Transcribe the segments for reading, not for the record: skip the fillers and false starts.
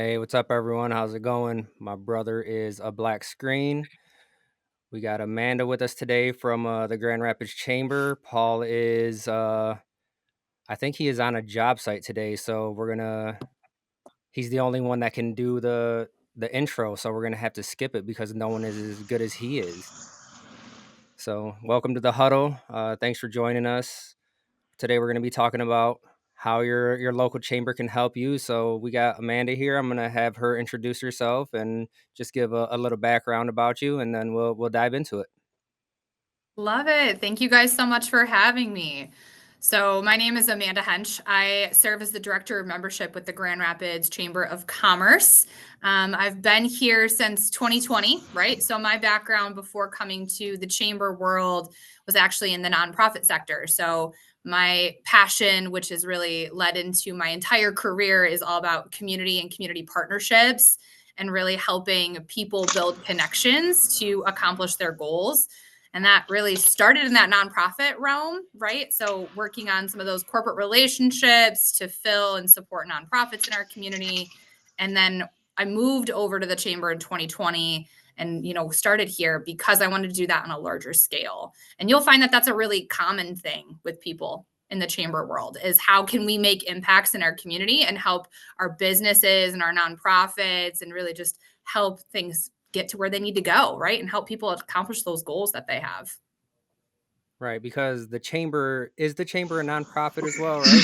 Hey, what's up, everyone? How's it going? My brother is a black screen. We got Amanda with us today from the Grand Rapids Chamber. Paul is, I think he is on a job site today, so he's the only one that can do the intro, so we're gonna have to skip it because no one is as good as he is. So, welcome to the huddle. Thanks for joining us. Today we're going to be talking about how your local chamber can help you. So we got Amanda here. I'm going to have her introduce herself and just give a little background about you, and then we'll dive into it. Love it. Thank you guys so much for having me. So, my name is Amanda Hentsch. I serve as the Director of Membership with the Grand Rapids Chamber of Commerce. I've been here since 2020, right? So, my background before coming to the chamber world was actually in the nonprofit sector. So, my passion, which has really led into my entire career, is all about community and community partnerships and really helping people build connections to accomplish their goals. And that really started in that nonprofit realm, right? So, working on some of those corporate relationships to fill and support nonprofits in our community. And then I moved over to the chamber in 2020 and started here because I wanted to do that on a larger scale. And you'll find that that's a really common thing with people in the chamber world is how can we make impacts in our community and help our businesses and our nonprofits and really just help things get to where they need to go, right? And help people accomplish those goals that they have. Right, because the chamber a nonprofit as well, right?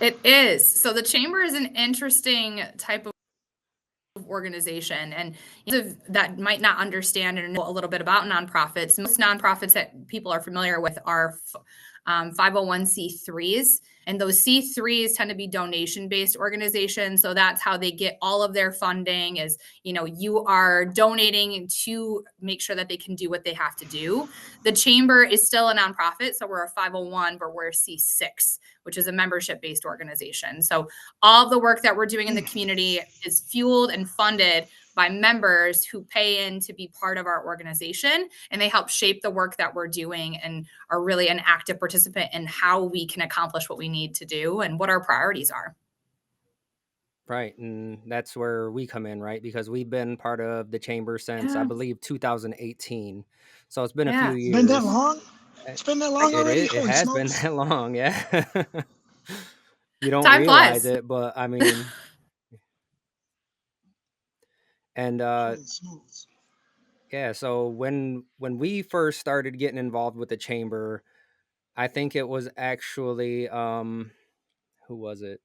It is. So the chamber is an interesting type of organization, and that might not understand and know a little bit about nonprofits. Most nonprofits that people are familiar with are 501c3s, and those C3s tend to be donation-based organizations. So that's how they get all of their funding is, you are donating to make sure that they can do what they have to do. The chamber is still a nonprofit, so we're a 501, but we're a C6, which is a membership-based organization. So all of the work that we're doing in the community is fueled and funded by members who pay in to be part of our organization, and they help shape the work that we're doing and are really an active participant in how we can accomplish what we need to do and what our priorities are. Right, and that's where we come in, right? Because we've been part of the chamber since I Yeah. believe 2018. So it's been a few Yeah. It's been that years. long? Uh, It's been that long already? it Holy has been smokes. that long, yeah. You don't Time realize flies. it, but I mean, and Holy smokes. yeah, so when we first started getting involved with the chamber, I think it was actually who was it?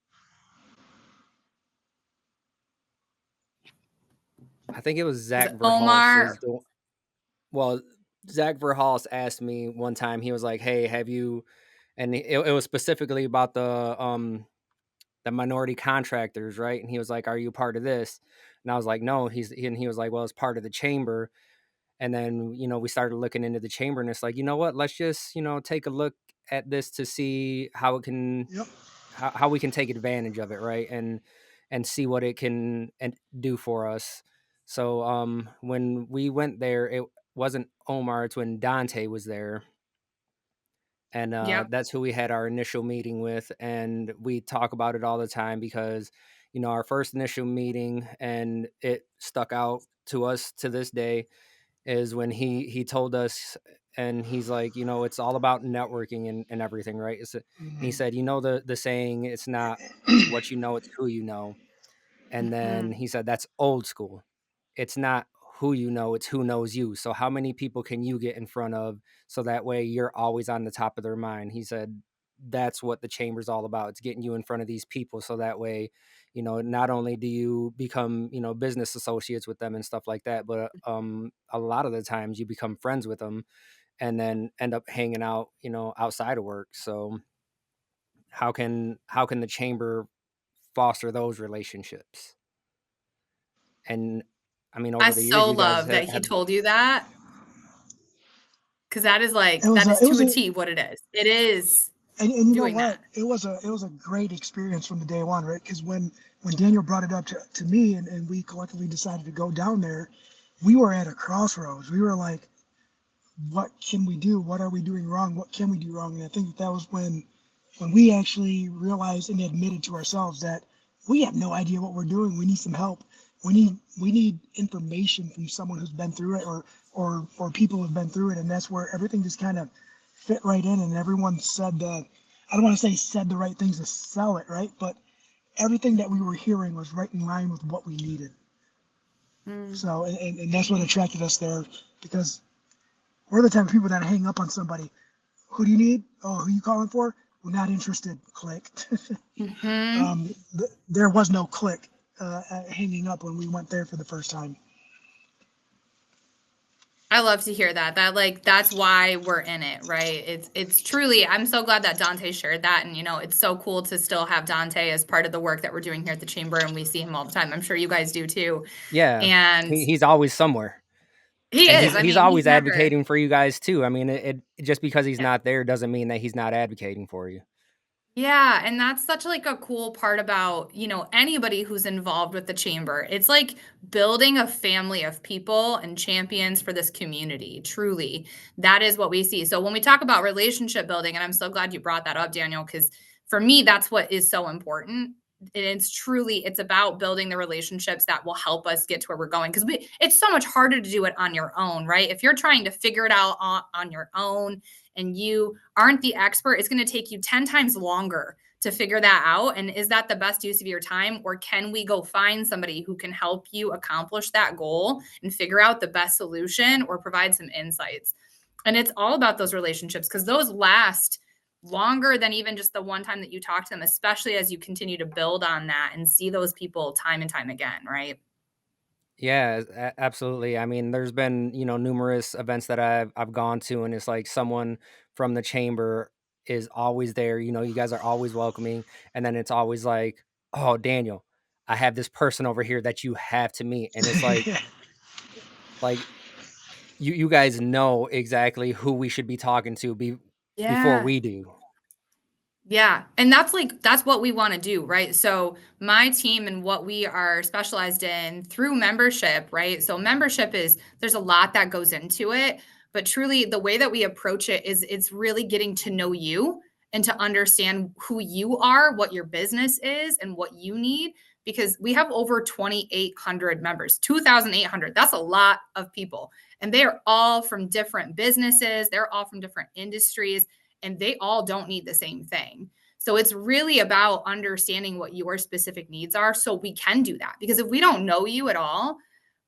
I think it was Was Zach it Verhulst is Omar? the well, Zach Verhulst asked me one time. He was like, "Hey, have you?" And it was specifically about the minority contractors, right? And he was like, "Are you part of this?" And I was like, "No." And he was like, "Well, it's part of the chamber." And then we started looking into the chamber, and it's like, you know what? Let's just take a look at this to see how it can Yep. how we can take advantage of it, right? And see what it can and do for us. So when we went there, it wasn't Omar, it's when Dante was there, and Yep. that's who we had our initial meeting with, and we talk about it all the time because our first initial meeting, and it stuck out to us to this day, is when he told us, and he's like, it's all about networking and everything, right? And he Mhm. said, the saying, it's not what you know, it's who you know. And then Mhm. he said, that's old school. It's not who you know, it's who knows you. So how many people can you get in front of so that way you're always on the top of their mind? He said, that's what the chamber's all about. It's getting you in front of these people so that way, not only do you become, business associates with them and stuff like that, but a lot of the times you become friends with them and then end up hanging out, outside of work. So how can the chamber foster those relationships? And I mean, I over the years, so you guys love that he told you that because that is It like, was that a is it to was a a T what it is. It is and you know doing what? that. It was a great experience from the day one, right? Because when Daniel brought it up to me and we collectively decided to go down there, we were at a crossroads. We were like, what can we do? What are we doing wrong? What can we do wrong? And I think that was when we actually realized and admitted to ourselves that we have no idea what we're doing. We need some help. We need information from someone who's been through it, or people who've been through it, and that's where everything just kind of fit right in, and everyone said I don't want to say said the right things to sell it, right? But everything that we were hearing was right in line with what we needed. Mm. So, and that's what attracted us there, because we're the type of people that hang up on somebody. Who do you need? Oh, who you calling for? We're not interested. Click. Hmm. There was no click hanging up when we went there for the first time. I love to hear that. That's why we're in it, right? It's truly, I'm so glad that Dante shared that. And it's so cool to still have Dante as part of the work that we're doing here at the chamber, and we see him all the time. I'm sure you guys do too. Yeah, And he's always somewhere, he and is. I he's mean, he's always never. advocating for you guys too. I mean, just because he's Yeah. not there doesn't mean that he's not advocating for you. Yeah, and that's such like a cool part about, anybody who's involved with the chamber. It's like building a family of people and champions for this community. Truly. That is what we see. So when we talk about relationship building, and I'm so glad you brought that up, Daniel, because for me that's what is so important. And it's about building the relationships that will help us get to where we're going, because it's so much harder to do it on your own, right? If you're trying to figure it out on your own and you aren't the expert, it's going to take you 10 times longer to figure that out. And is that the best use of your time? Or can we go find somebody who can help you accomplish that goal and figure out the best solution or provide some insights? And it's all about those relationships, because those last longer than even just the one time that you talk to them, especially as you continue to build on that and see those people time and time again, right? Yeah, absolutely. I mean, there's been, numerous events that I've gone to, and it's like someone from the chamber is always there. You guys are always welcoming, and then it's always like, "Oh, Daniel, I have this person over here that you have to meet." And it's like you guys know exactly who we should be talking to before Yeah. we do. Yeah. And that's what we want to do, right? So, my team and what we are specialized in through membership, right? So, membership there's a lot that goes into it, but truly the way that we approach it is it's really getting to know you and to understand who you are, what your business is, and what you need. Because we have over 2,800 members, 2,800. That's a lot of people. And they are all from different businesses, they're all from different industries, and they all don't need the same thing. So it's really about understanding what your specific needs are so we can do that. Because if we don't know you at all,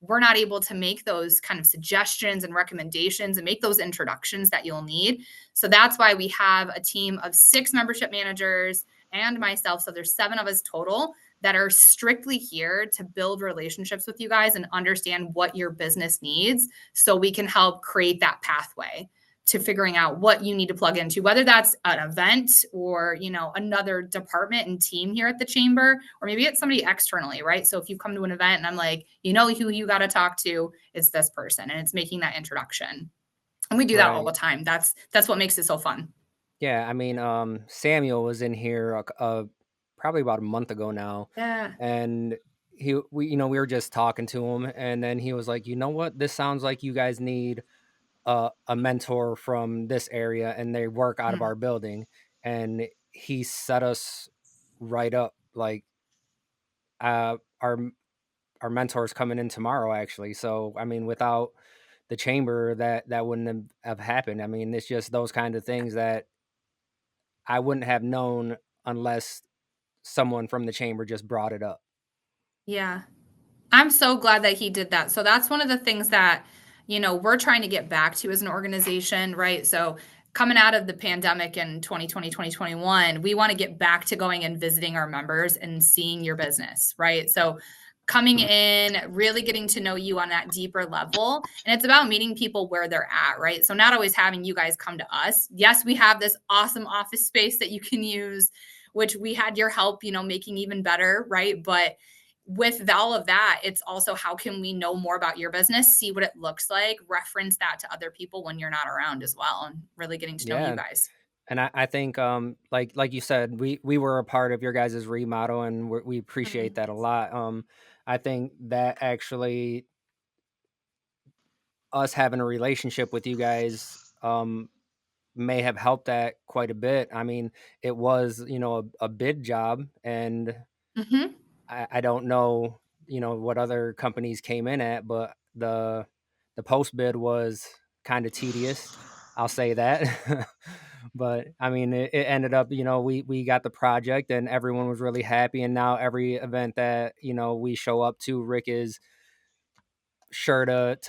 we're not able to make those kind of suggestions and recommendations and make those introductions that you'll need. So that's why we have a team of 6 membership managers and myself. So there's 7 of us total that are strictly here to build relationships with you guys and understand what your business needs so we can help create that pathway to figuring out what you need to plug into, whether that's an event or, another department and team here at the chamber, or maybe it's somebody externally, right? So if you come to an event and I'm like, who you got to talk to, it's this person, and it's making that introduction. And we do that all the Right. time. That's what makes it so fun. Yeah, I mean, Samuel was in here probably about a month ago now, Yeah. and we were just talking to him, and then he was like, "You know what? This sounds like you guys need a mentor from this area, and they work out of Mm. our building." And he set us right up. Like, uh, our mentor's coming in tomorrow, actually. So, I mean, without the chamber, that wouldn't have happened. I mean, it's just those kind of things that I wouldn't have known unless someone from the chamber just brought it up. Yeah. I'm so glad that he did that. So that's one of the things that, we're trying to get back to as an organization, right? So coming out of the pandemic in 2020, 2021, we want to get back to going and visiting our members and seeing your business, right? So coming in, really getting to know you on that deeper level. And it's about meeting people where they're at, right? So not always having you guys come to us. Yes, we have this awesome office space that you can use, which we had your help, making even better, right? But with all of that, it's also how can we know more about your business, see what it looks like, reference that to other people when you're not around as well, and really getting to know you Yeah. guys. And I think, like you said, we were a part of your guys' remodel, and we appreciate Mhm. that a lot. I think that actually us having a relationship with you guys may have helped that quite a bit. I mean, it was, a bid job, and Mhm. I don't know, what other companies came in at, but the post bid was kind of tedious. I'll say that. But I mean, it ended up, we got the project and everyone was really happy. And now every event that, we show up to, Rick is sure to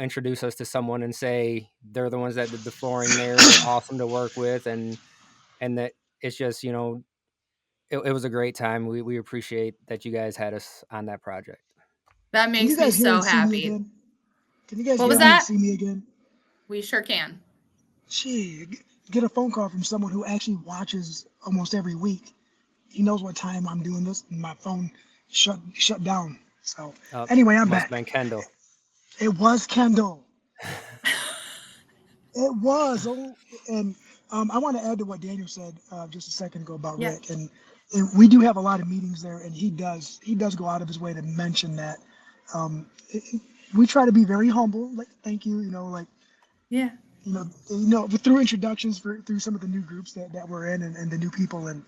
introduce us to someone and say they're the ones that did the flooring there. They're awesome to work with, and that it's just, it was a great time. We appreciate that you guys had us on that project. That Can you makes me guys hear so and see me happy. again? Can you guys What was hear me and that? see me again? We sure can. Gee, get a phone call from someone who actually watches almost every week. He knows what time I'm doing this, and my phone shut down. So anyway, I'm Must have back. been Kendall. It was Kendall. It was. Oh, and I want to add to what Daniel said just a second ago about Yeah. Rick, and we do have a lot of meetings there, and he does go out of his way to mention that. We try to be very humble, like thank you, like Yeah. through introductions through some of the new groups that we're in and the new people, and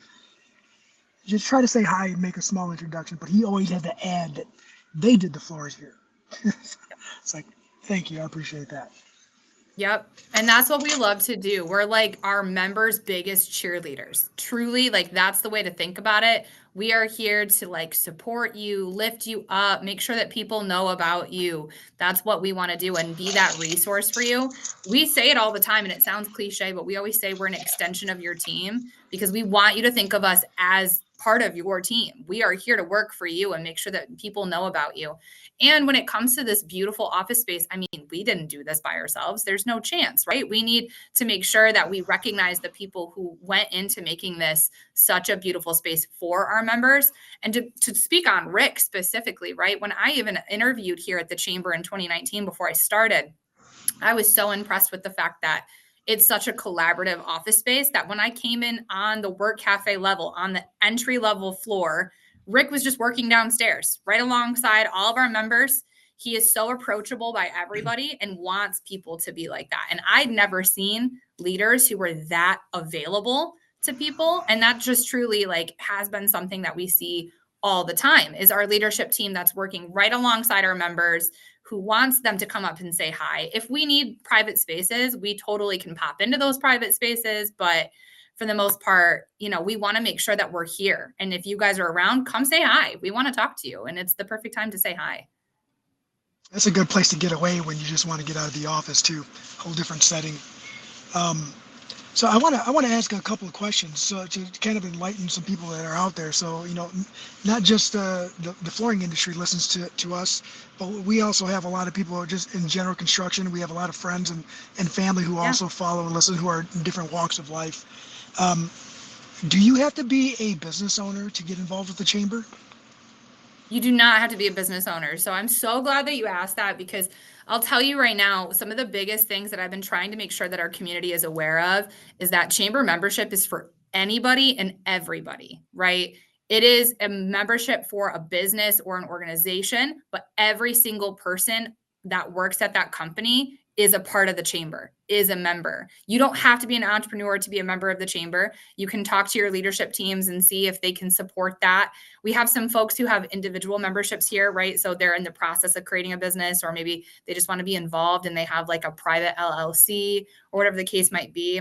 just try to say hi and make a small introduction. But he always has to add that they did the floors here. It's like, thank you, I appreciate that. Yep. And that's what we love to do. We're like our members' biggest cheerleaders. Truly, like that's the way to think about it. We are here to like support you, lift you up, make sure that people know about you. That's what we want to do and be that resource for you. We say it all the time and it sounds cliche, but we always say we're an extension of your team because we want you to think of us as part of your team. We are here to work for you and make sure that people know about you. And when it comes to this beautiful office space, I mean, we didn't do this by ourselves. There's no chance, right? We need to make sure that we recognize the people who went into making this such a beautiful space for our members. And to speak on Rick specifically, right? When I even interviewed here at the Chamber in 2019 before I started, I was so impressed with the fact that it's such a collaborative office space that when I came in on the work cafe level, on the entry level floor, Rick was just working downstairs right alongside all of our members. He is so approachable by everybody and wants people to be like that. And I'd never seen leaders who were that available to people. And that just truly like has been something that we see all the time is our leadership team that's working right alongside our members who wants them to come up and say hi. If we need private spaces, we totally can pop into those private spaces. But for the most part, we want to make sure that we're here. And if you guys are around, come say hi. We want to talk to you. And it's the perfect time to say hi. That's a good place to get away when you just want to get out of the office too. Whole different setting. So I want to ask a couple of questions so to kind of enlighten some people that are out there. So not just the flooring industry listens to us, but we also have a lot of people just in general construction. We have a lot of friends and family who also follow and listen who are in different walks of life. Do you have to be a business owner to get involved with the chamber? You do not have to be a business owner. So I'm so glad that you asked that because I'll tell you right now, some of the biggest things that I've been trying to make sure that our community is aware of is that chamber membership is for anybody and everybody, right? It is a membership for a business or an organization, but every single person that works at that company is a part of the chamber, is a member. You don't have to be an entrepreneur to be a member of the chamber. You can talk to your leadership teams and see if they can support that. We have some folks who have individual memberships here, right? So they're in the process of creating a business, or maybe they just want to be involved and they have like a private LLC or whatever the case might be.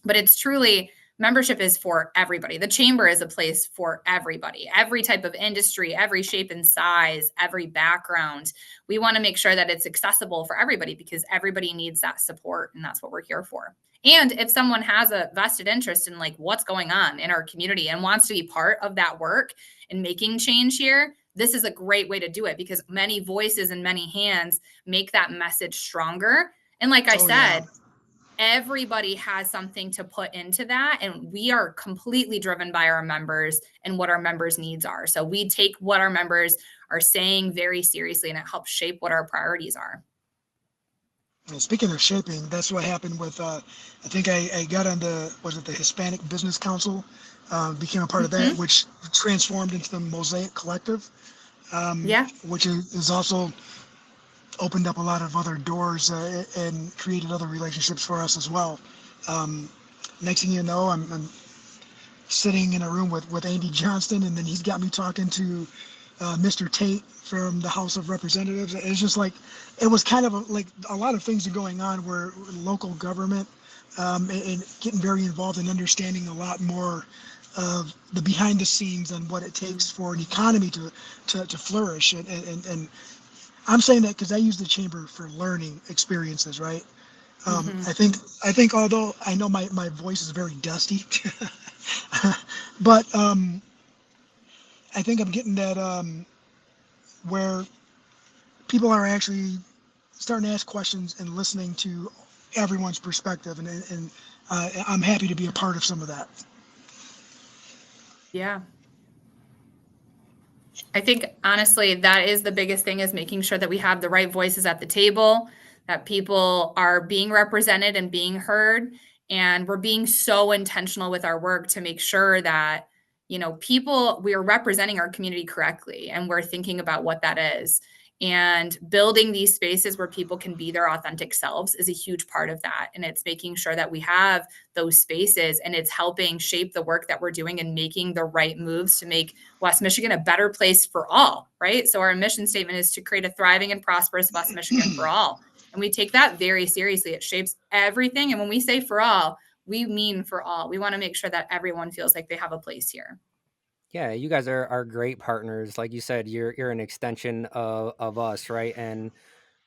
But it's truly membership is for everybody. The chamber is a place for everybody, every type of industry, every shape and size, every background. We want to make sure that it's accessible for everybody because everybody needs that support. And that's what we're here for. And if someone has a vested interest in like what's going on in our community and wants to be part of that work and making change here, this is a great way to do it because many voices and many hands make that message stronger. And like I said, everybody has something to put into that. And we are completely driven by our members and what our members' needs are. So we take what our members are saying very seriously and it helps shape what our priorities are. Well, speaking of shaping, that's what happened with, I think I got on was it the Hispanic Business Council, became a part of that, which transformed into the Mosaic Collective, which is also opened up a lot of other doors and created other relationships for us as well. Next thing you know, I'm sitting in a room with Andy Johnston, and then he's got me talking to Mr. Tate from the House of Representatives. It's just like, it was kind of like a lot of things are going on where local government and getting very involved in understanding a lot more of the behind the scenes and what it takes for an economy to flourish. And I'm saying that because I use the chamber for learning experiences, right? I think although I know my voice is very dusty, but I think I'm getting that where people are actually starting to ask questions and listening to everyone's perspective, and I'm happy to be a part of some of that. Yeah. I think honestly, that is the biggest thing, is making sure that we have the right voices at the table, that people are being represented and being heard. And we're being so intentional with our work to make sure that, we are representing our community correctly, and we're thinking about what that is. And building these spaces where people can be their authentic selves is a huge part of that. And it's making sure that we have those spaces, and it's helping shape the work that we're doing and making the right moves to make West Michigan a better place for all, right? So our mission statement is to create a thriving and prosperous West Michigan for all. And we take that very seriously. It shapes everything. And when we say for all, we mean for all. We want to make sure that everyone feels like they have a place here. Yeah, you guys are great partners. Like you said, you're an extension of us, right? And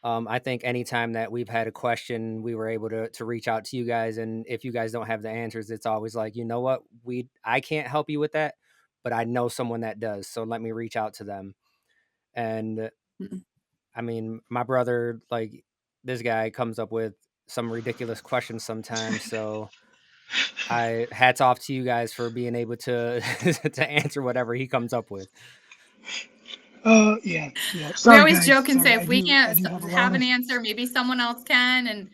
I think anytime that we've had a question, we were able to reach out to you guys. And if you guys don't have the answers, it's always like, you know what, I can't help you with that, but I know someone that does. So let me reach out to them. And I mean, my brother, like, this guy comes up with some ridiculous questions sometimes. So I hats off to you guys for being able to to answer whatever he comes up with. Yeah. We Sorry, always guys. joke and Sorry, say, I if we do can't have a lot have of. an answer, maybe someone else can. And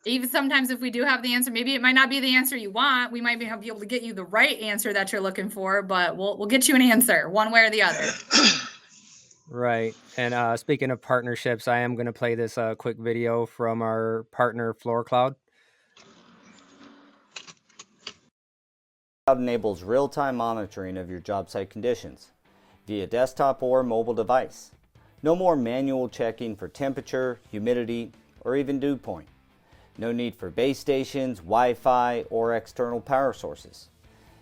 even sometimes if we do have the answer, maybe it might not be the answer you want. We might be able to get you the right answer that you're looking for, but we'll get you an answer one way or the other. Right. And speaking of partnerships, I am going to play this quick video from our partner, Floor Cloud. Cloud enables real-time monitoring of your job site conditions via desktop or mobile device. No more manual checking for temperature, humidity, or even dew point. No need for base stations, Wi-Fi, or external power sources.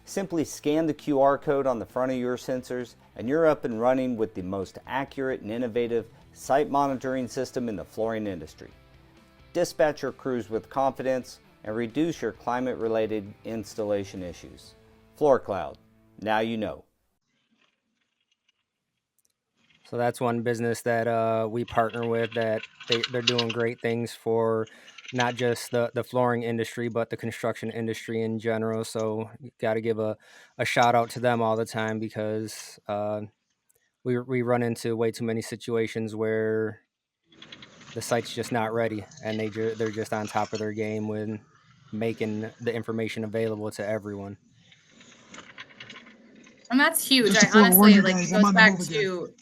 Simply scan the QR code on the front of your sensors and you're up and running with the most accurate and innovative site monitoring system in the flooring industry. Dispatch your crews with confidence and reduce your climate-related installation issues. Floor Cloud, now you know. So that's one business that we partner with, that they're doing great things for not just the flooring industry, but the construction industry in general. So you got to give a shout out to them all the time, because we run into way too many situations where the site's just not ready, and they're just on top of their game when making the information available to everyone. And that's huge. Just to I forewarn honestly, you like, guys, it I'm goes on the back move again. to,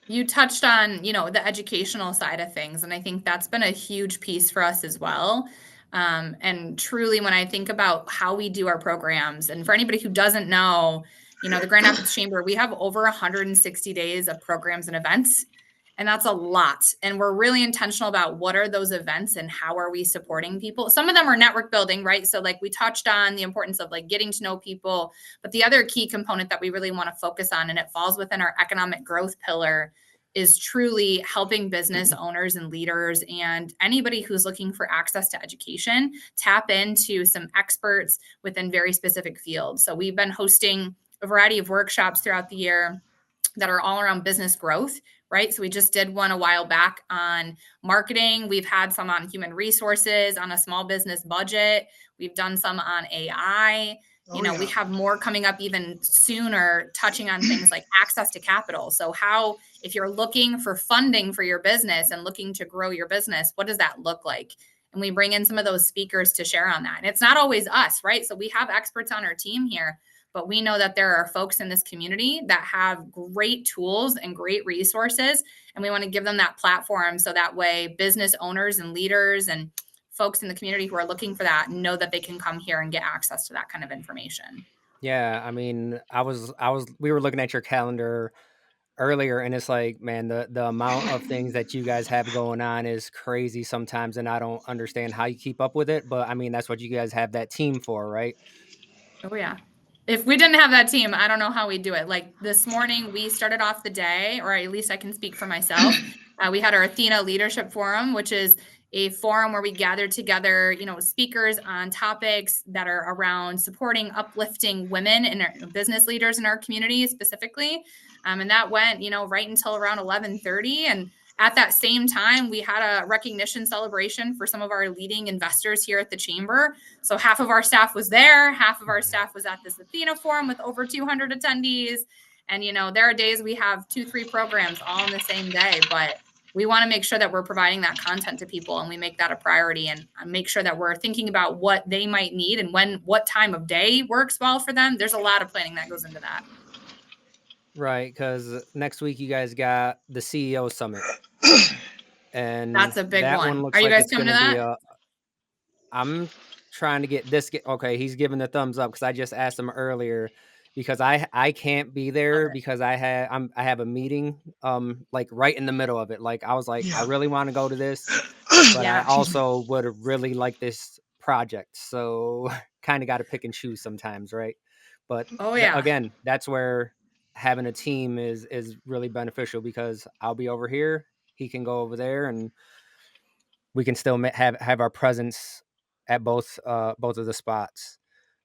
you touched on, the educational side of things. And I think that's been a huge piece for us as well. And truly, when I think about how we do our programs, and for anybody who doesn't know, the Grand Rapids Chamber, we have over 160 days of programs and events. And that's a lot. And we're really intentional about what are those events and how are we supporting people. Some of them are network building, right? So like we touched on the importance of like getting to know people. But the other key component that we really want to focus on, and it falls within our economic growth pillar, is truly helping business owners and leaders and anybody who's looking for access to education tap into some experts within very specific fields. So we've been hosting a variety of workshops throughout the year that are all around business growth, right? So we just did one a while back on marketing. We've had some on human resources, on a small business budget. We've done some on AI. We have more coming up even sooner, touching on things like access to capital. So how, if you're looking for funding for your business and looking to grow your business, what does that look like? And we bring in some of those speakers to share on that. And it's not always us, right? So we have experts on our team here, but we know that there are folks in this community that have great tools and great resources. And we want to give them that platform so that way business owners and leaders and folks in the community who are looking for that know that they can come here and get access to that kind of information. Yeah, I mean, we were looking at your calendar earlier, and it's like, man, the amount of things that you guys have going on is crazy sometimes, and I don't understand how you keep up with it. But I mean, that's what you guys have that team for, right? Oh, yeah. If we didn't have that team, I don't know how we'd do it. Like this morning, we started off the day, or at least I can speak for myself. We had our Athena Leadership Forum, which is a forum where we gathered together, speakers on topics that are around supporting, uplifting women and our business leaders in our community specifically. And that went, right until around 11:30. And at that same time, we had a recognition celebration for some of our leading investors here at the chamber. So half of our staff was there, half of our staff was at this Athena Forum with over 200 attendees. And, there are days we have 2-3 programs all in the same day, but we want to make sure that we're providing that content to people and we make that a priority and make sure that we're thinking about what they might need and what time of day works well for them. There's a lot of planning that goes into that. Right, because next week you guys got the CEO summit, and That's a big that one one. Are looks you like guys it's coming going to to be that? a I'm trying to get okay, he's giving the thumbs up because I just asked him earlier because I can't be Love there it. because I have a meeting like right in the middle of it. Like I was like, I Yeah. really want to go to this, but I Yeah. Excuse me. also would really like this project. So kind of got to pick and choose sometimes, right? But Oh, yeah. again, that's where having a team is really beneficial because I'll be over here, he can go over there, and we can still have our presence at both of the spots.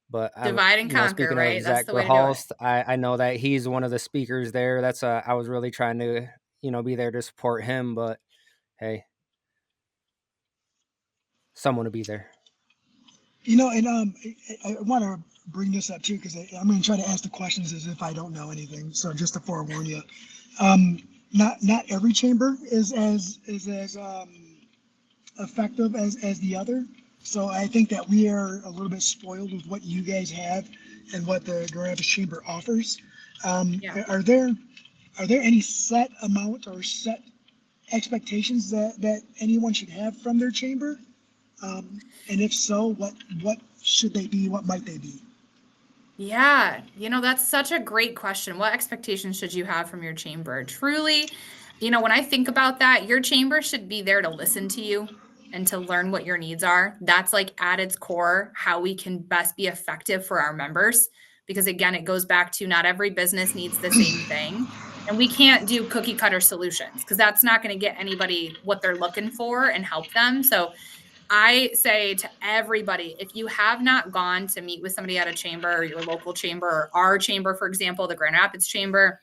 But Divide and conquer, speaking of right? That's Zach the way to do it. Verhalst, I know that he's one of the speakers there. That's I was really trying to be there to support him, but hey, someone to be there. And I want to bring this up too because I'm going to try to ask the questions as if I don't know anything. So just to forewarn you, um, not every chamber is as effective as the other. So I think that we are a little bit spoiled with what you guys have and what the Grand Rapids Chamber offers. Yeah. Are there any set amount or set expectations that anyone should have from their chamber? And if so, what should they be? What might they be? Yeah, that's such a great question. What expectations should you have from your chamber? Truly, when I think about that, your chamber should be there to listen to you and to learn what your needs are. That's like at its core how we can best be effective for our members. Because again, it goes back to not every business needs the same thing. And we can't do cookie cutter solutions because that's not going to get anybody what they're looking for and help them. So I say to everybody, if you have not gone to meet with somebody at a chamber or your local chamber or our chamber, for example, the Grand Rapids Chamber,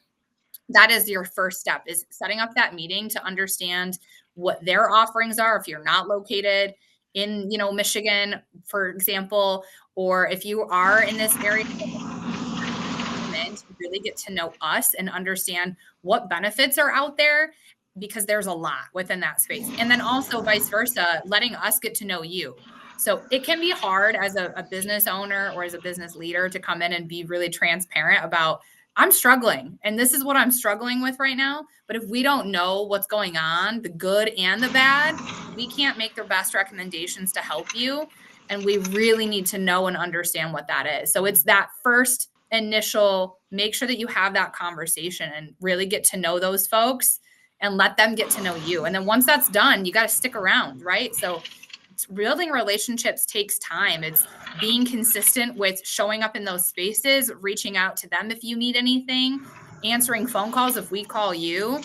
that is your first step is setting up that meeting to understand what their offerings are. If you're not located in, Michigan, for example, or if you are in this area, come in to really get to know us and understand what benefits are out there because there's a lot within that space. And then also vice versa, letting us get to know you. So it can be hard as a business owner or as a business leader to come in and be really transparent about I'm struggling and this is what I'm struggling with right now. But if we don't know what's going on, the good and the bad, we can't make the best recommendations to help you. And we really need to know and understand what that is. So it's that first initial, make sure that you have that conversation and really get to know those folks and let them get to know you. And then once that's done, you got to stick around, right? So building relationships takes time. It's being consistent with showing up in those spaces, reaching out to them if you need anything, answering phone calls if we call you,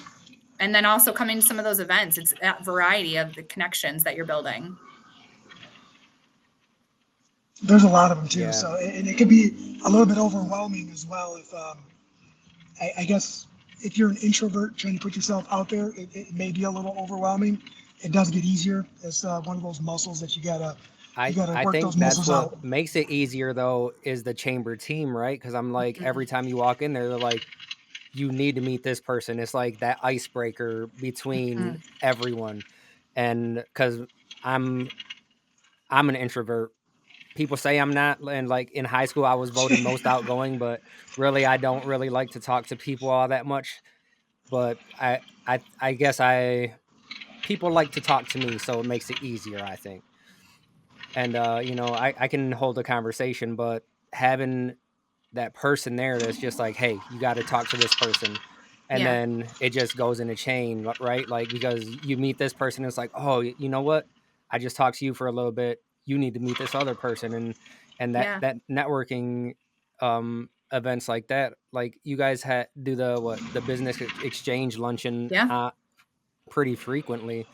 and then also coming to some of those events. It's that variety of the connections that you're building. There's a lot of them too. Yeah, So, and it could be a little bit overwhelming as well. If I guess if you're an introvert trying to put yourself out there, it may be a little overwhelming. It does get easier. It's one of those muscles that you gotta I work think those that's muscles what out. makes it easier though is the chamber team, right? Because I'm like every Mhm. time you walk in there, they're like, you need to meet this person. It's like that icebreaker between Mhm. everyone, and because I'm I'm an introvert. People say I'm not, and like in high school, I was voted most outgoing, but really, I don't really like to talk to people all that much. But I guess people like to talk to me, so it makes it easier, I think. And I can hold a conversation, but having that person there that's just like, hey, you got to talk to this person. And Yeah. then it just goes in a chain, right? Like, because you meet this person, it's like, oh, you know what? I just talked to you for a little bit. You need to meet this other person. And Yeah. that networking events like that, like you guys do the business exchange luncheon Yeah. pretty frequently.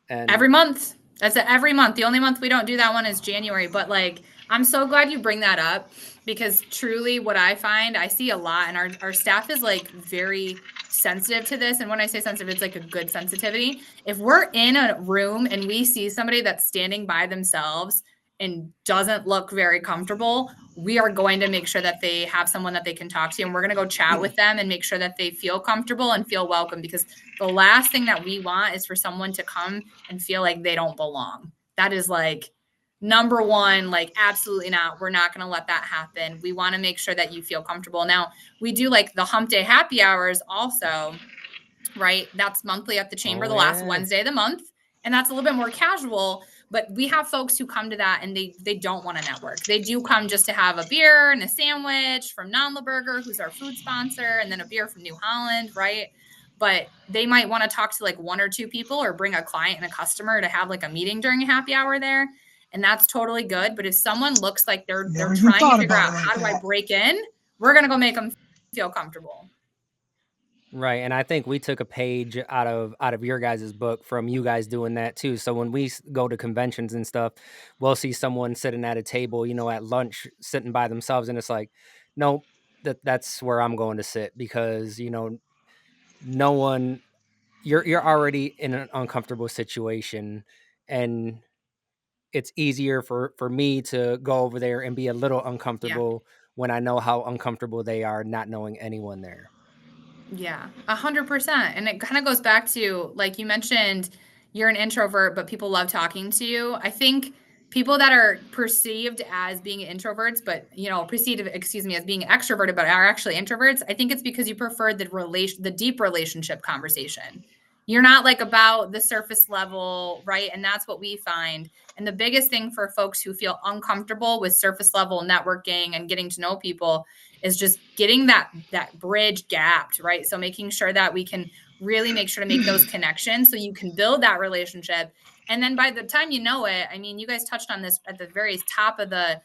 And Every month. That's it, every month. The only month we don't do that one is January. But like, I'm so glad you bring that up because truly what I find, I see a lot, and our staff is like very sensitive to this. And when I say sensitive, it's like a good sensitivity. If we're in a room and we see somebody that's standing by themselves and doesn't look very comfortable, we are going to make sure that they have someone that they can talk to. And we're going to go chat with them and make sure that they feel comfortable and feel welcome, because the last thing that we want is for someone to come and feel like they don't belong. That is like number one, like absolutely not. We're not going to let that happen. We want to make sure that you feel comfortable. Now, we do like the hump day happy hours also, right? That's monthly at the chamber, oh the last yeah, Wednesday of the month. And that's a little bit more casual, but we have folks who come to that and they don't want to network. They do come just to have a beer and a sandwich from Nonla Burger, who's our food sponsor, and then a beer from New Holland, right? But they might want to talk to like one or two people or bring a client and a customer to have like a meeting during a happy hour there. And that's totally good. But if someone looks like they're Never even trying to thought figure about out it like how do I that. break in, we're gonna go make them feel comfortable. right. And I think we took a page out of your guys' book from you guys doing that too. So when we go to conventions and stuff, we'll see someone sitting at a table, at lunch, sitting by themselves, and it's like, nope, that's where I'm going to sit, because no one, you're already in an uncomfortable situation, and it's easier for me to go over there and be a little Yeah. uncomfortable when I know how uncomfortable they are not knowing anyone there. Yeah, 100%. And it kind of goes back to, like you mentioned, you're an introvert, but people love talking to you. I think people that are perceived as being introverts, but perceived, excuse me, as being extroverted, but are actually introverts. I think it's because you prefer the deep relationship conversation. You're not like about the surface level, right? And that's what we find. And the biggest thing for folks who feel uncomfortable with surface level networking and getting to know people is just getting that bridge gapped, right? So making sure that we can really make sure to make those connections so you can build that relationship. And then by the time you know it, I mean, you guys touched on this at the very top of the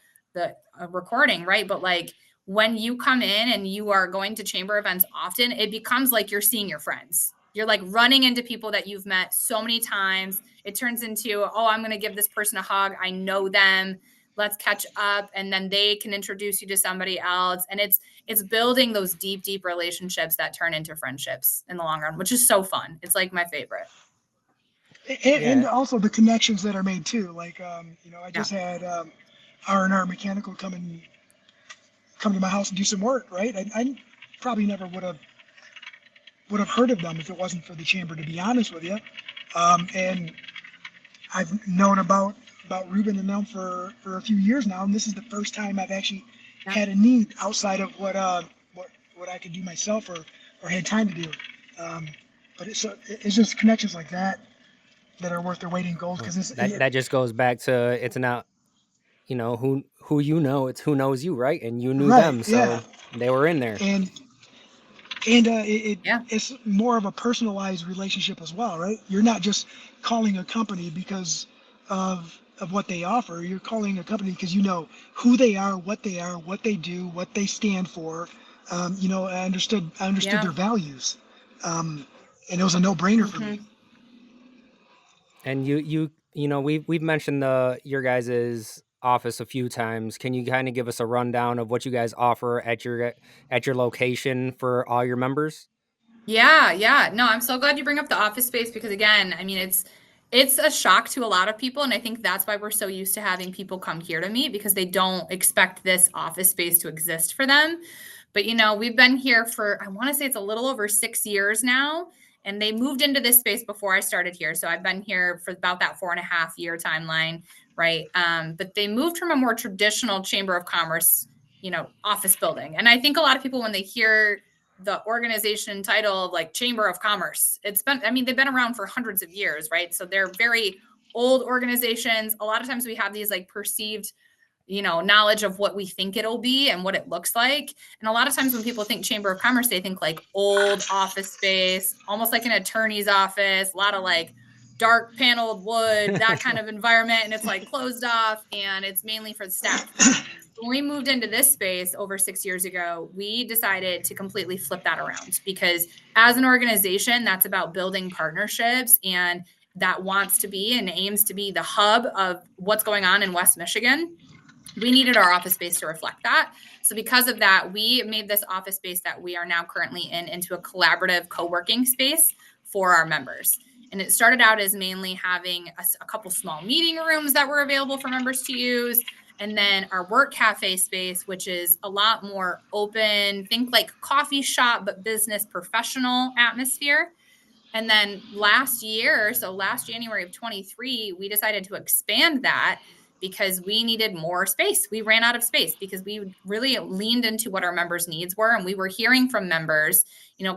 recording, right? But like when you come in and you are going to chamber events often, it becomes like you're seeing your friends. You're like running into people that you've met so many times. It turns into, oh, I'm going to give this person a hug. I know them. Let's catch up, and then they can introduce you to somebody else, and it's building those deep relationships that turn into friendships in the long run, which is so fun. It's like my favorite. And Yeah. also the connections that are made too. Like, I Yeah. just had R&R Mechanical come to my house and do some work, right? I probably never would have heard of them if it wasn't for the chamber, to be honest with you. And I've known about Ruben and them for a few years now, and this is the first time I've actually Yeah. had a need outside of what I could do myself or had time to do. But it's just connections like that are worth their weight in gold, because That just goes back to, it's not, who it's who knows you, right? And you knew right, them, yeah, so they were in there. and Yeah. it's more of a personalized relationship as well, right? You're not just calling a company because of what they offer. You're calling a company because you know who they are, what they do, what they stand for. I understood Yeah. their values, and it was a no-brainer for me. Hmm. And we've mentioned your guys's office a few times. Can you kind of give us a rundown of what you guys offer at your location for all your members? Yeah. No, I'm so glad you bring up the office space, because again, I mean, it's a shock to a lot of people, and I think that's why we're so used to having people come here to meet, because they don't expect this office space to exist for them. But we've been here for, I want to say it's a little over 6 years now, and they moved into this space before I started here. So I've been here for about that 4.5 year timeline, right? But they moved from a more traditional Chamber of Commerce, office building. And I think a lot of people, when they hear the organization title of like Chamber of Commerce, they've been around for hundreds of years, right? So they're very old organizations. A lot of times we have these like perceived knowledge of what we think it'll be and what it looks like. And a lot of times when people think Chamber of Commerce, they think like old office space, almost like an attorney's office, a lot of like dark paneled wood, that kind of environment. And it's like closed off and it's mainly for the staff. When we moved into this space over 6 years ago, we decided to completely flip that around, because as an organization, that's about building partnerships, and that wants to be and aims to be the hub of what's going on in West Michigan. We needed our office space to reflect that. So because of that, we made this office space that we are now currently in into a collaborative co-working space for our members. And it started out as mainly having a couple small meeting rooms that were available for members to use. And then our work cafe space, which is a lot more open, think like coffee shop, but business professional atmosphere. And then last year, so last January of 23, we decided to expand that because we needed more space. We ran out of space because we really leaned into what our members' needs were. And we were hearing from members,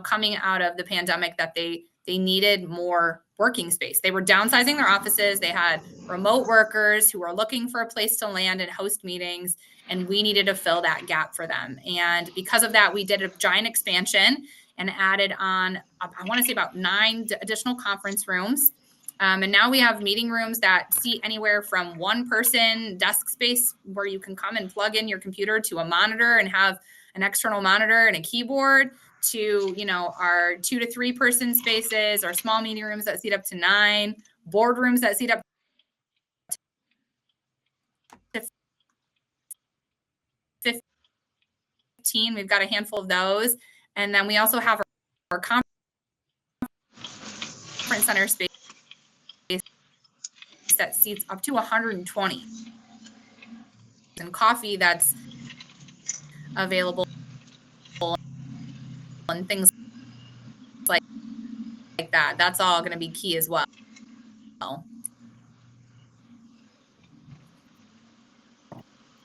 coming out of the pandemic, that they needed more working space. They were downsizing their offices. They had remote workers who were looking for a place to land and host meetings. And we needed to fill that gap for them. And because of that, we did a giant expansion and added on, I want to say about 9 additional conference rooms. And now we have meeting rooms that seat anywhere from one person desk space where you can come and plug in your computer to a monitor and have an external monitor and a keyboard, to, our 2 to 3 person spaces, our small meeting rooms that seat up to 9, boardrooms that seat up to 15. We've got a handful of those. And then we also have our conference center space that seats up to 120, and coffee that's available and things like that. That's all going to be key as well.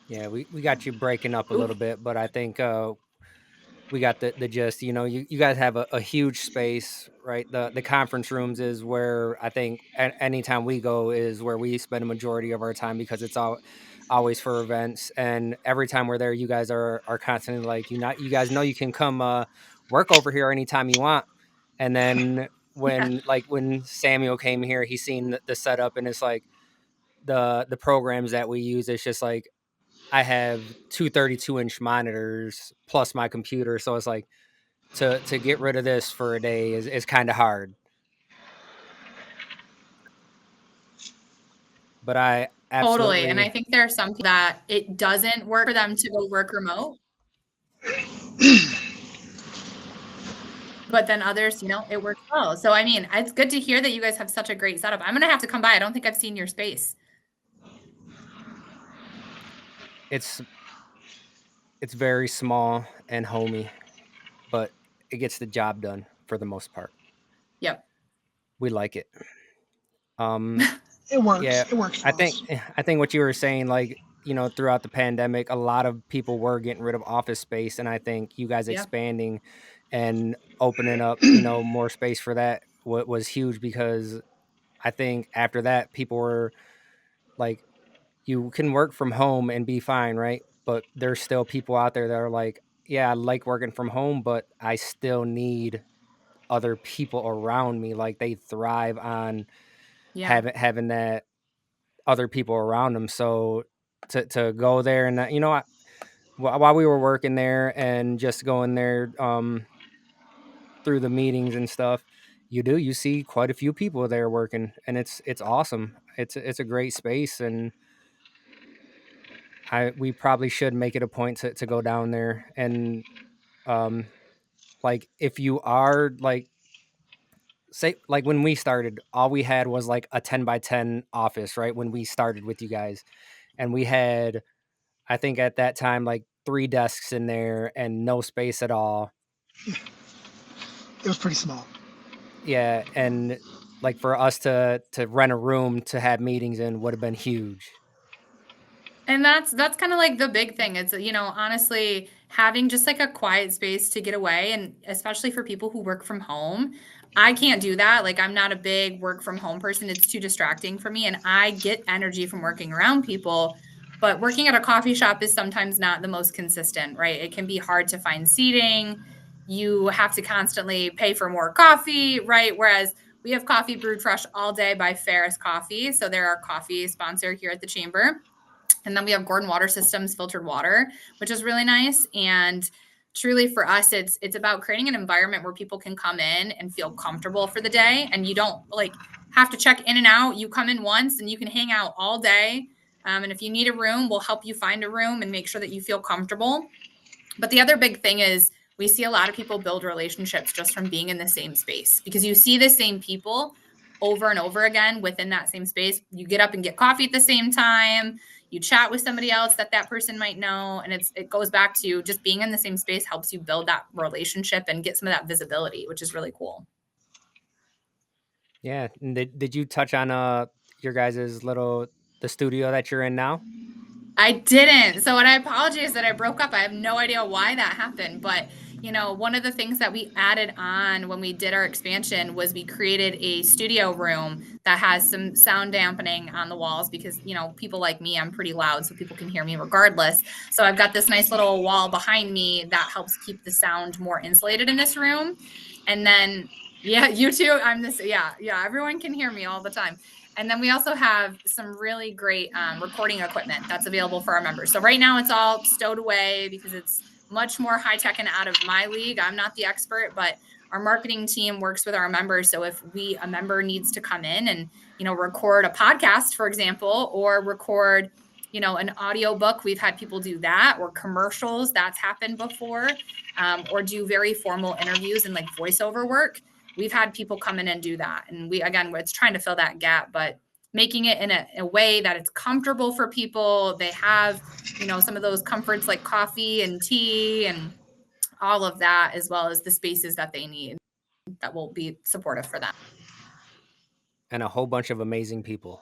Yeah, we got you breaking up a little bit, but I think we got the gist. You guys have a huge space, right? The conference rooms is where I think anytime we go is where we spend a majority of our time, because it's always for events. And every time we're there, you guys are constantly like, you guys know you can come work over here anytime you want. And then when Samuel came here, he's seen the setup, and it's like the programs that we use. It's just like, I have 2 32-inch monitors plus my computer, so it's like to get rid of this for a day is kind of hard. But I Totally. And I absolutely, think there are some people that it doesn't work for them to go work remote. But then others, it works well. So, I mean, it's good to hear that you guys have such a great setup. I'm going to have to come by. I don't think I've seen your space. it's very small and homey, but it gets the job done for the most part. Yep. We like it. It works. Yeah, It works for I us. think what you were saying, like, throughout the pandemic, a lot of people were getting rid of office space, and I think you guys Yeah. expanding and opening up, more space for that was huge, because I think after that, people were like, you can work from home and be fine, right? But there's still people out there that are like, yeah, I like working from home, but I still need other people around me. Like, they thrive on Yeah. having that other people around them. So to go there and while we were working there and just going there through the meetings and stuff, you see quite a few people there working, and it's awesome. It's a great space, and we probably should make it a point to go down there. And um like, if you are like, say, like, when we started, all we had was like a 10 by 10 office, right? When we started with you guys, and we had, I think at that time, like 3 desks in there and no space at all. It was pretty small. Yeah, and like, for us to rent a room to have meetings in would have been huge. And that's kind of like the big thing. It's, honestly, having just like a quiet space to get away, and especially for people who work from home. I can't do that. Like, I'm not a big work from home person. It's too distracting for me, and I get energy from working around people. But working at a coffee shop is sometimes not the most consistent, right? It can be hard to find seating. You have to constantly pay for more coffee, right? Whereas we have coffee brewed fresh all day by Ferris Coffee. So they're our coffee sponsor here at the Chamber. And then we have Gordon Water Systems filtered water, which is really nice. And truly for us, it's about creating an environment where people can come in and feel comfortable for the day. And you don't like have to check in and out. You come in once and you can hang out all day. And if you need a room, we'll help you find a room and make sure that you feel comfortable. But the other big thing is we see a lot of people build relationships just from being in the same space because you see the same people over and over again within that same space. You get up and get coffee at the same time. You chat with somebody else that person might know. And it goes back to just being in the same space helps you build that relationship and get some of that visibility, which is really cool. Yeah. And did you touch on your guys' the studio that you're in now? I didn't. So, and I apologize that I broke up. I have no idea why that happened. But, one of the things that we added on when we did our expansion was we created a studio room that has some sound dampening on the walls because, people like me, I'm pretty loud, so people can hear me regardless. So I've got this nice little wall behind me that helps keep the sound more insulated in this room. And then, yeah, you too. Yeah, everyone can hear me all the time. And then we also have some really great recording equipment that's available for our members. So right now it's all stowed away because it's much more high tech and out of my league. I'm not the expert, but our marketing team works with our members. So if a member needs to come in and, record a podcast, for example, or record, an audio book, we've had people do that, or commercials, that's happened before, or do very formal interviews and like voiceover work. We've had people come in and do that. And it's trying to fill that gap, but making it in a way that it's comfortable for people. They have, some of those comforts like coffee and tea and all of that, as well as the spaces that they need that will be supportive for them. And a whole bunch of amazing people.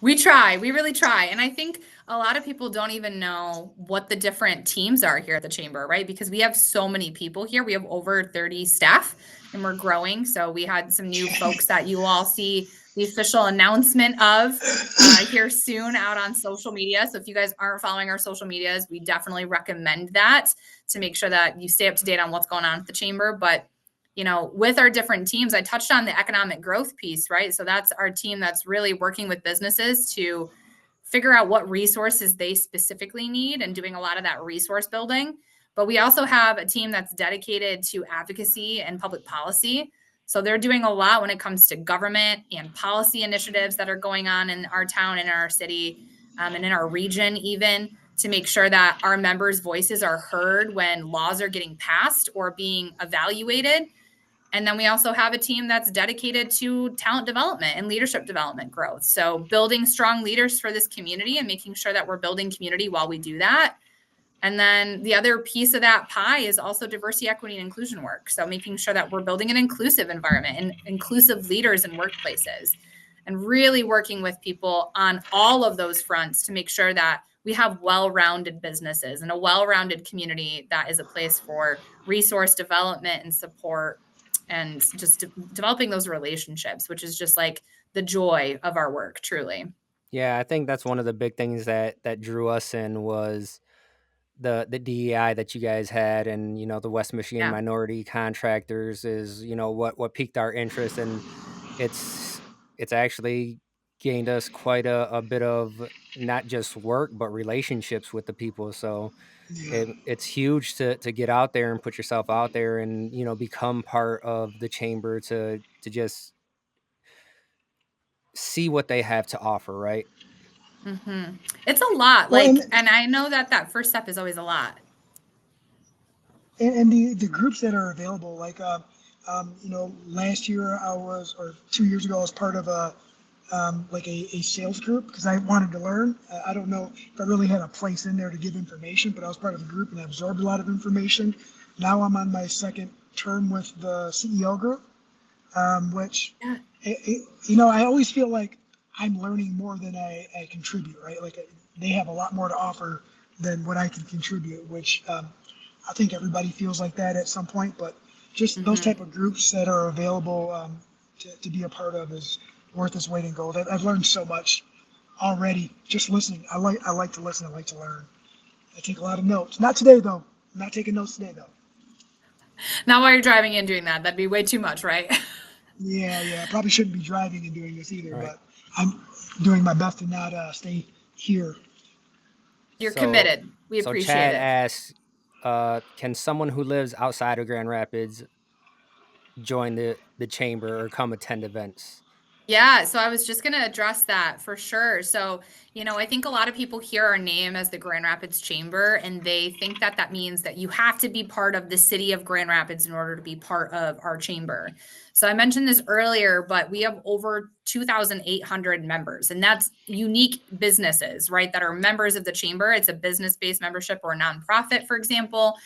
We try. We really try. And I think a lot of people don't even know what the different teams are here at the Chamber, right? Because we have so many people here. We have over 30 staff and we're growing. So we had some new folks that you all see the official announcement of here soon out on social media. So if you guys aren't following our social medias, we definitely recommend that to make sure that you stay up to date on what's going on at the Chamber. But with our different teams, I touched on the economic growth piece, right? So that's our team that's really working with businesses to figure out what resources they specifically need and doing a lot of that resource building. But we also have a team that's dedicated to advocacy and public policy. So they're doing a lot when it comes to government and policy initiatives that are going on in our town, in our city, and in our region even, to make sure that our members' voices are heard when laws are getting passed or being evaluated. And then we also have a team that's dedicated to talent development and leadership development growth. So building strong leaders for this community and making sure that we're building community while we do that. And then the other piece of that pie is also diversity, equity, and inclusion work. So making sure that we're building an inclusive environment and inclusive leaders in workplaces and really working with people on all of those fronts to make sure that we have well-rounded businesses and a well-rounded community that is a place for resource development and support and just developing those relationships, which is just like the joy of our work, truly. Yeah, I think that's one of the big things that drew us in was the DEI that you guys had, and the West Michigan Yeah. minority contractors is what piqued our interest, and it's actually gained us quite a bit of not just work but relationships with the people. So Yeah. it's huge to get out there and put yourself out there and become part of the Chamber to just see what they have to offer, right? Mm-hmm. It's a lot. Well, And I know that first step is always a lot. and the groups that are available, like last year or 2 years ago, I was part of a sales group because I wanted to learn. I don't know if I really had a place in there to give information, but I was part of a group and I absorbed a lot of information. Now I'm on my second term with the CEO group, which, I always feel like I'm learning more than I contribute, right? Like they have a lot more to offer than what I can contribute, which I think everybody feels like that at some point, but just those type of groups that are available to be a part of is worth its weight in gold. I've learned so much. already just listening. I like to listen. I like to learn. I take a lot of notes. Not today though. I'm not taking notes today though. Not while you're driving and doing that. That'd be way too much, right? Yeah. I probably shouldn't be driving and doing this either, Right. but I'm doing my best to not stay here. You're So, committed. We so appreciate Chad it. asks, can someone who lives outside of Grand Rapids join the chamber or come attend events? Yeah, so I was just going to address that for sure. So, I think a lot of people hear our name as the Grand Rapids Chamber, and they think that that means that you have to be part of the city of Grand Rapids in order to be part of our chamber. So I mentioned this earlier, but we have over 2,800 members, and that's unique businesses, right, that are members of the chamber. It's a business-based membership or a nonprofit, for example.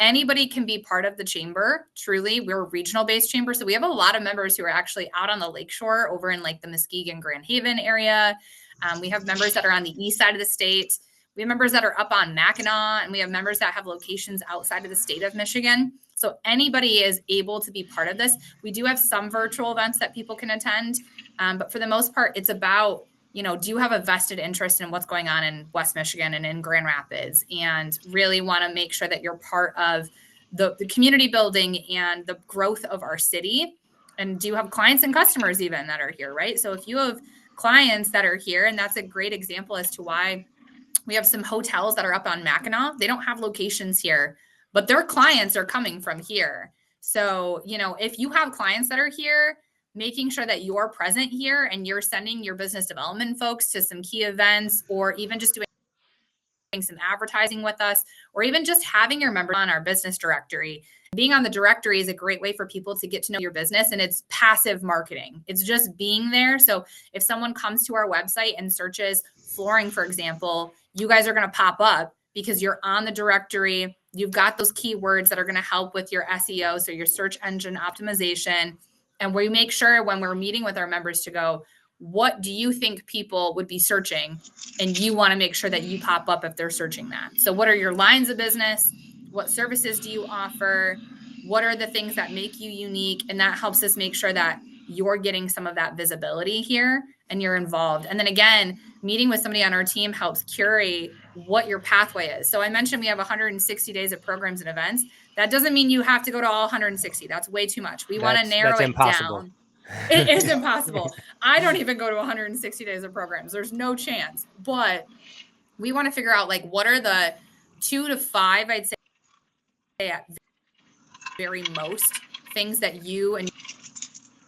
Anybody can be part of the chamber. Truly, we're a regional based chamber. So we have a lot of members who are actually out on the lakeshore over in like the Muskegon, Grand Haven area. We have members that are on the east side of the state. We have members that are up on Mackinac, and we have members that have locations outside of the state of Michigan. So anybody is able to be part of this. We do have some virtual events that people can attend. But for the most part, it's about, do you have a vested interest in what's going on in West Michigan and in Grand Rapids, and really want to make sure that you're part of the community building and the growth of our city? And do you have clients and customers even that are here, right? So if you have clients that are here, and that's a great example as to why we have some hotels that are up on Mackinac. They don't have locations here, but their clients are coming from here. So, if you have clients that are here, making sure that you're present here and you're sending your business development folks to some key events, or even just doing some advertising with us, or even just having your members on our business directory. Being on the directory is a great way for people to get to know your business, and it's passive marketing. It's just being there. So if someone comes to our website and searches flooring, for example, you guys are going to pop up because you're on the directory. You've got those keywords that are going to help with your SEO, so your search engine optimization. And we make sure when we're meeting with our members to go, what do you think people would be searching? And you want to make sure that you pop up if they're searching that. So what are your lines of business? What services do you offer? What are the things that make you unique? And that helps us make sure that you're getting some of that visibility here and you're involved. And then again, meeting with somebody on our team helps curate what your pathway is. So I mentioned we have 160 days of programs and events. That doesn't mean you have to go to all 160. That's way too much. We want to narrow That's it impossible. down. It is impossible. I don't even go to 160 days of programs. There's no chance. But we want to figure out, like, what are the 2 to 5, I'd say, at very most, things that you and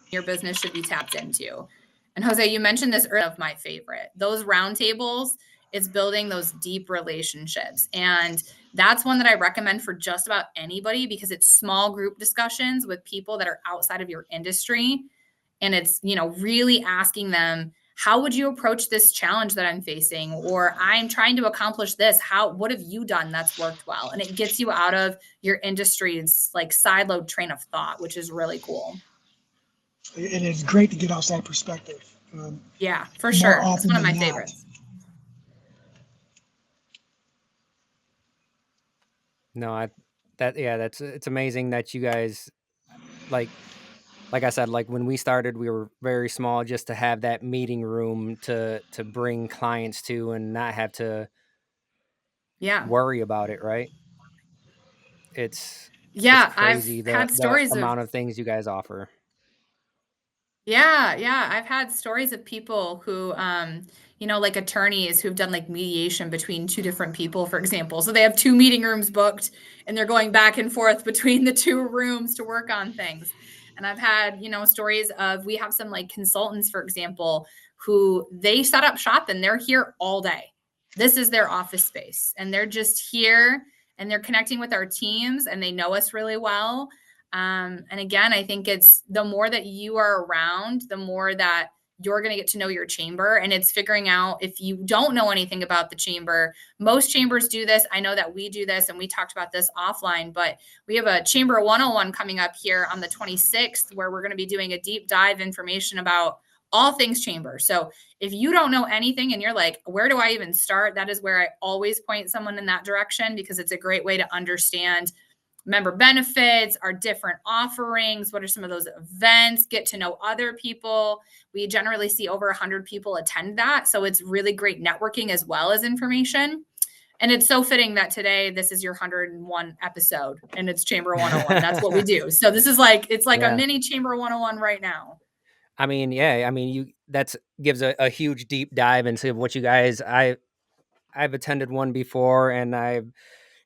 your business should be tapped into. And Jose, you mentioned this earlier, of my favorite. Those roundtables, it's building those deep relationships. And that's one that I recommend for just about anybody, because it's small group discussions with people that are outside of your industry. And it's, really asking them, how would you approach this challenge that I'm facing? Or I'm trying to accomplish this. What have you done that's worked well? And it gets you out of your industry's like siloed train of thought, which is really cool. It is great to get outside perspective. Yeah, for More sure. It's often one of than my not. favorites. No, it's amazing that you guys, like I said, like when we started, we were very small, just to have that meeting room to bring clients to and not have to Yeah. worry about it, right? It's Yeah. I've crazy had the stories of amount of things you guys offer. Yeah. I've had stories of people who, like attorneys who've done like mediation between two different people, for example. So they have two meeting rooms booked and they're going back and forth between the two rooms to work on things. And I've had, stories of, we have some like consultants, for example, who they set up shop and they're here all day. This is their office space and they're just here and they're connecting with our teams and they know us really well. And again, I think it's the more that you are around, the more that you're going to get to know your chamber. And it's figuring out, if you don't know anything about the chamber, most chambers do this. I know that we do this, and we talked about this offline, but we have a Chamber 101 coming up here on the 26th, where we're going to be doing a deep dive information about all things chamber. So if you don't know anything and you're like, where do I even start? That is where I always point someone in that direction, because it's a great way to understand member benefits, our different offerings, what are some of those events, get to know other people. We generally see over 100 people attend that. So it's really great networking as well as information. And it's so fitting that today this is your 101 episode and it's Chamber 101. That's what we do. So this is like, it's like a Yeah. mini Chamber 101 right now. I mean, yeah, I mean, that's gives a huge deep dive into what you guys I've attended one before, and I've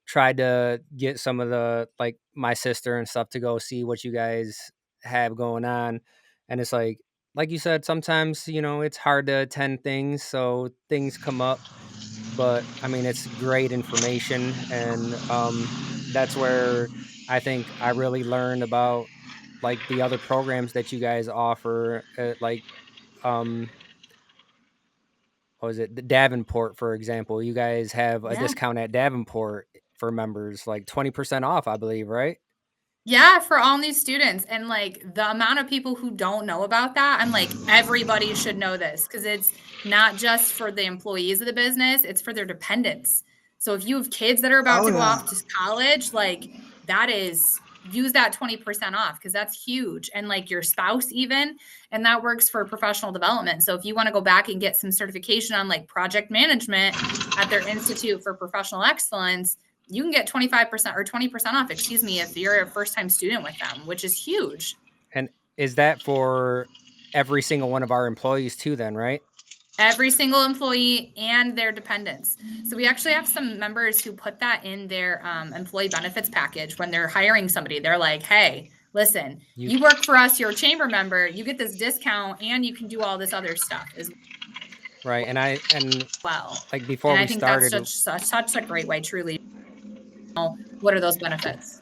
tried to get some of the like my sister and stuff to go see what you guys have going on. And it's like you said, sometimes, it's hard to attend things, so things come up. But I mean, it's great information, and that's where I think I really learned about like the other programs that you guys offer, like um what was it, the Davenport, for example. You guys have a Yeah. discount at Davenport for members, like 20% off, I believe, right? Yeah, for all new students. And like the amount of people who don't know about that, I'm like, everybody should know this because it's not just for the employees of the business, it's for their dependents. So if you have kids that are about Oh to go yeah. off to college, like that is use that 20% off because that's huge. And like your spouse, even, and that works for professional development. So if you want to go back and get some certification on like project management at their Institute for Professional Excellence, you can get 25% or 20% off, excuse me, if you're a first time student with them, which is huge. And is that for every single one of our employees too, then, right? Every single employee and their dependents. So we actually have some members who put that in their employee benefits package when they're hiring somebody. They're like, hey, listen, You you work for us, you're a chamber member, you get this discount and you can do all this other stuff as right. And well. like And before I we think that's started, such a great way, truly. What are those benefits?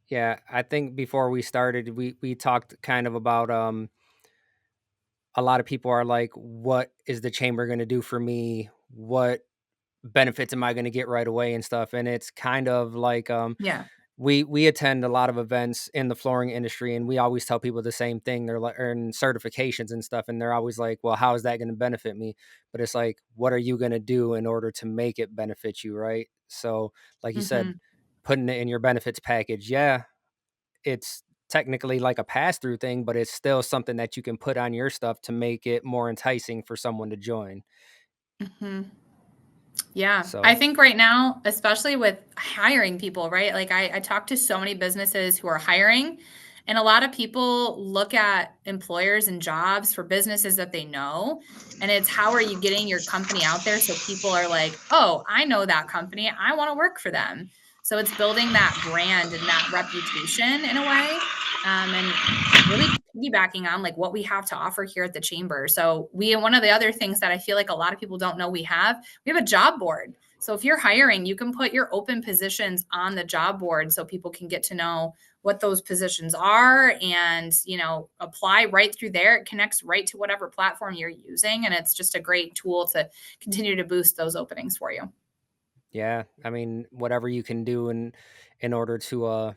yeah, I think before we started, we talked kind of about a lot of people are like, what is the chamber going to do for me? What benefits am I going to get right away and stuff? And it's kind of like Yeah. we attend a lot of events in the flooring industry, and we always tell people the same thing. They're like, earn certifications and stuff, and they're always like, well, how is that going to benefit me? But it's like, what are you going to do in order to make it benefit you, right? So like you said, Mm-hmm. putting it in your benefits package, yeah, it's technically like a pass through thing, but it's still something that you can put on your stuff to make it more enticing for someone to join. Mm-hmm. Yeah. I So think right now, especially with hiring people, right? Like I talk to so many businesses who are hiring, and a lot of people look at employers and jobs for businesses that they know. And it's how are you getting your company out there so people are like, oh, I know that company. I want to work for them. So it's building that brand and that reputation in a way. And really piggybacking on like what we have to offer here at the chamber. So one of the other things that I feel like a lot of people don't know we have a job board. So if you're hiring, you can put your open positions on the job board so people can get to know what those positions are and, apply right through there. It connects right to whatever platform you're using. And it's just a great tool to continue to boost those openings for you. yeah, I mean, whatever you can do in order to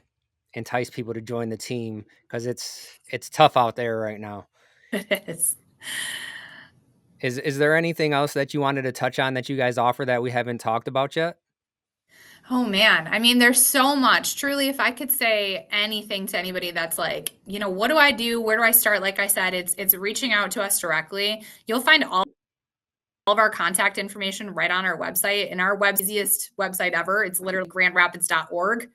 entice people to join the team, because it's tough out there right now. It is. Is there anything else that you wanted to touch on that you guys offer that we haven't talked about yet? Oh man, I mean, there's so much. Truly, if I could say anything to anybody that's like, what do I do? Where do I start? Like I said, it's reaching out to us directly. You'll find all of our contact information right on our website, and our easiest website ever. It's literally grandrapids.org.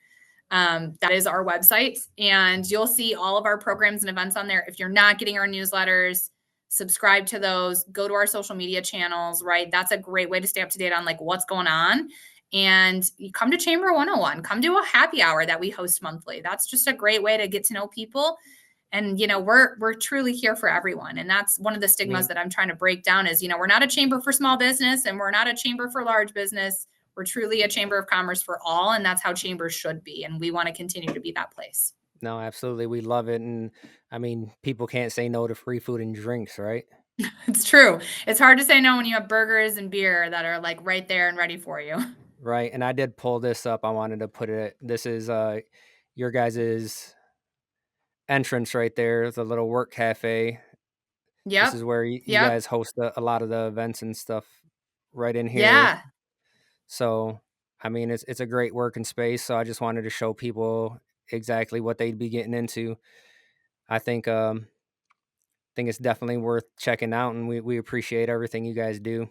That is our website, and you'll see all of our programs and events on there. If you're not getting our newsletters, subscribe to those. Go to our social media channels. Right, that's a great way to stay up to date on like what's going on. And you come to Chamber 101. Come to a happy hour that we host monthly. That's just a great way to get to know people. And we're truly here for everyone, and that's one of the I stigmas mean, that I'm trying to break down is we're not a chamber for small business and we're not a chamber for large business. We're truly a chamber of commerce for all, and that's how chambers should be, and we want to continue to be that place. no, absolutely, we love it, and I mean, people can't say no to free food and drinks, right? It's true. It's hard to say no when you have burgers and beer that are like right there and ready for you. Right, and I did pull this up. I wanted to put it. This is your guys's entrance right there, the little work cafe. This Yep. is where you Yep. guys host a lot of the events and stuff right in here. Yeah. So, I mean, it's a great working space, so I just wanted to show people exactly what they'd be getting into. I think it's definitely worth checking out, and we appreciate everything you guys do.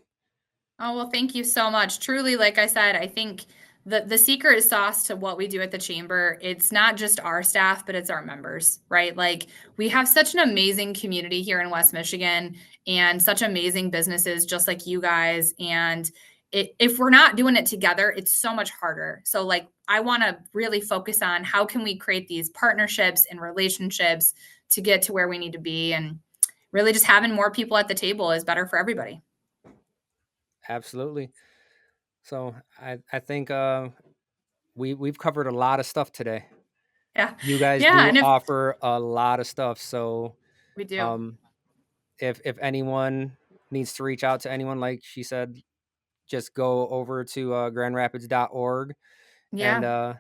Oh, well, thank you so much. Truly, like I said, I think the secret sauce to what we do at the chamber, it's not just our staff, but it's our members, right? Like we have such an amazing community here in West Michigan and such amazing businesses just like you guys. And if we're not doing it together, it's so much harder. So like I want to really focus on how can we create these partnerships and relationships to get to where we need to be, and really just having more people at the table is better for everybody. Absolutely. So I think we've covered a lot of stuff today. Yeah. You guys Yeah. do And if offer a lot of stuff, so we do, um, if anyone needs to reach out to anyone, like she said, just go over to grandrapids.org, and yeah.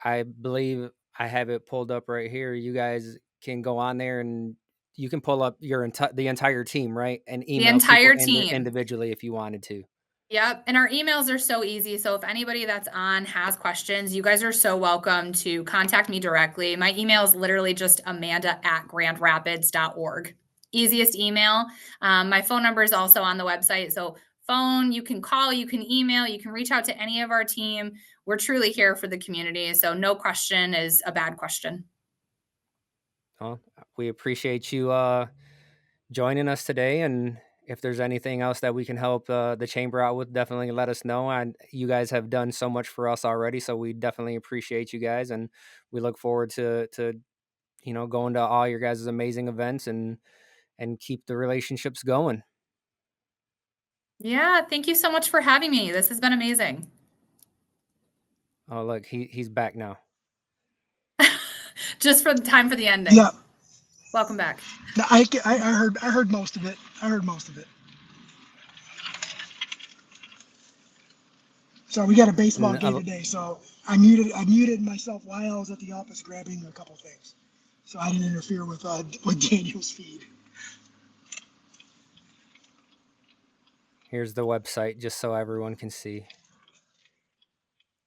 I believe I have it pulled up right here. You guys can go on there and you can pull up the entire team, right? And The email people entire team. individually if you wanted to. Yep. And our emails are so easy. So if anybody that's on has questions, you guys are so welcome to contact me directly. My email is literally just amanda@grandrapids.org. Easiest email. My phone number is also on the website. So phone, you can call, you can email, you can reach out to any of our team. We're truly here for the community. So no question is a bad question. Well, we appreciate you joining us today, and if there's anything else that we can help the chamber out with, definitely let us know. And you guys have done so much for us already, so we definitely appreciate you guys, and we look forward to going to all your guys' amazing events and keep the relationships going. Yeah. Thank you so much for having me. This has been amazing. Oh, look, he's back now. Just for the time for the ending. Yeah. Welcome back. No, I heard most of it. I heard most of it. So we got a baseball And, game today, so I muted myself while I was at the office grabbing a couple things, so I didn't interfere with Daniel's feed. here's the website just so everyone can see.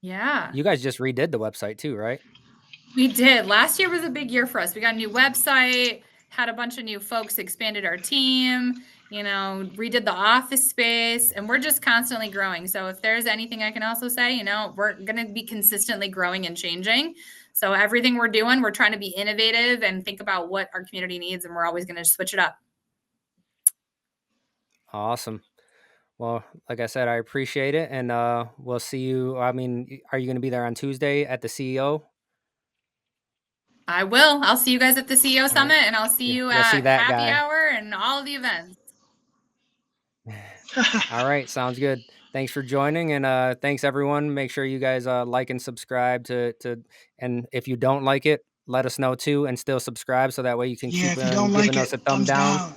Yeah. You guys just redid the website too, right? We did. Last year was a big year for us. We got a new website, had a bunch of new folks, expanded our team, redid the office space, and we're just constantly growing. So if there's anything I can also say, we're going to be consistently growing and changing. So everything we're doing, we're trying to be innovative and think about what our community needs, and we're always going to switch it up. Awesome. Well, like I said, I appreciate it, and we'll see you. I mean, are you going to be there on Tuesday at the CEO? I will. I'll see you guys at the CEO All right. Summit, and I'll see Yeah, you you'll see at that Happy guy. Hour and all the events. All right, sounds good. Thanks for joining, and thanks everyone. Make sure you guys like and subscribe and if you don't like it, let us know too, and still subscribe so that way you can Yeah, keep if you don't like giving it, us a thumb thumbs down.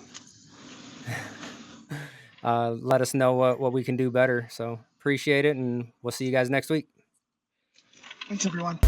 down. Let us know what we can do better. So appreciate it, and we'll see you guys next week. Thanks, everyone.